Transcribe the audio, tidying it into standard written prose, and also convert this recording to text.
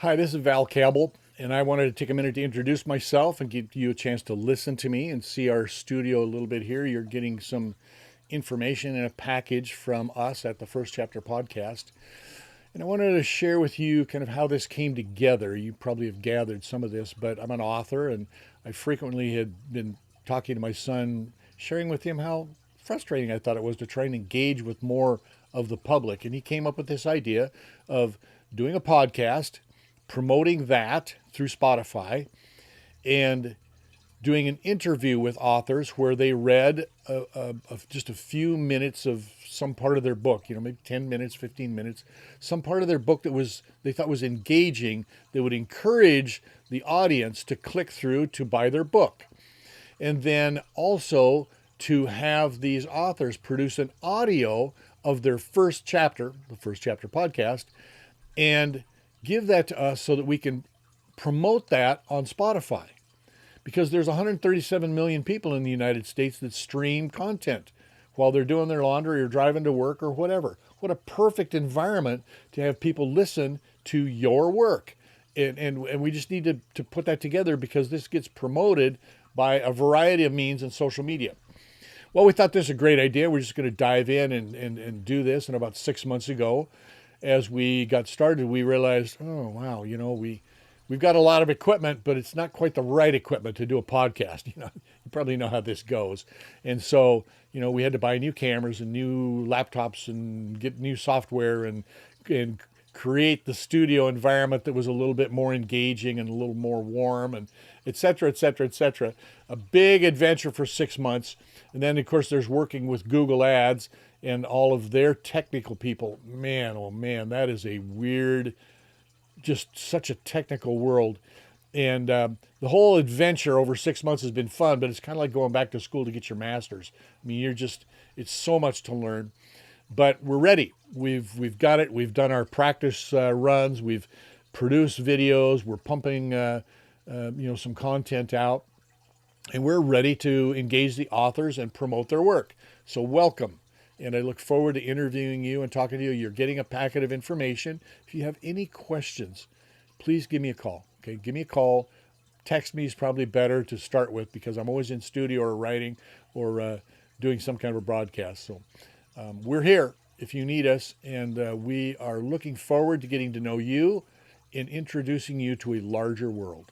Hi, this is Val Cabell, and I wanted to take a minute to introduce myself and give you a chance to listen to me and see our studio a little bit here. You're getting some information in a package from us at the First Chapter Podcast. And I wanted to share with you kind of how this came together. You probably have gathered some of this, but I'm an author, and I frequently had been talking to my son, sharing with him how frustrating I thought it was to try and engage with more of the public. And he came up with this idea of doing a podcast, promoting that through Spotify, and doing an interview with authors where they read just a few minutes of some part of their book, maybe 10 minutes, 15 minutes, some part of their book that was they thought was engaging, that would encourage the audience to click through to buy their book. And then also to have these authors produce an audio of their first chapter, the First Chapter Podcast, and give that to us so that we can promote that on Spotify, because there's 137 million people in the United States that stream content while they're doing their laundry or driving to work or whatever. What a perfect environment to have people listen to your work. And we just need to put that together, because this gets promoted by a variety of means in social media. Well, we thought this was a great idea. We're just going to dive in and do this. And about 6 months ago, as we got started, we realized, oh, wow, we've got a lot of equipment, but it's not quite the right equipment to do a podcast. You probably know how this goes. And so, we had to buy new cameras and new laptops and get new software and create the studio environment that was a little bit more engaging and a little more warm, and et cetera, et cetera, et cetera. A big adventure for 6 months. And then, of course, there's working with Google Ads and all of their technical people. Man, oh man, that is a weird, just such a technical world. And the whole adventure over 6 months has been fun, but it's kind of like going back to school to get your master's. I mean, it's so much to learn, but we're ready. We've got it. We've done our practice runs. We've produced videos. We're pumping, some content out, and we're ready to engage the authors and promote their work. So welcome. And I look forward to interviewing you and talking to you. You're getting a packet of information. If you have any questions, please give me a call. Okay, give me a call. Text me is probably better to start with, because I'm always in studio or writing or doing some kind of a broadcast. So we're here if you need us, and we are looking forward to getting to know you and introducing you to a larger world.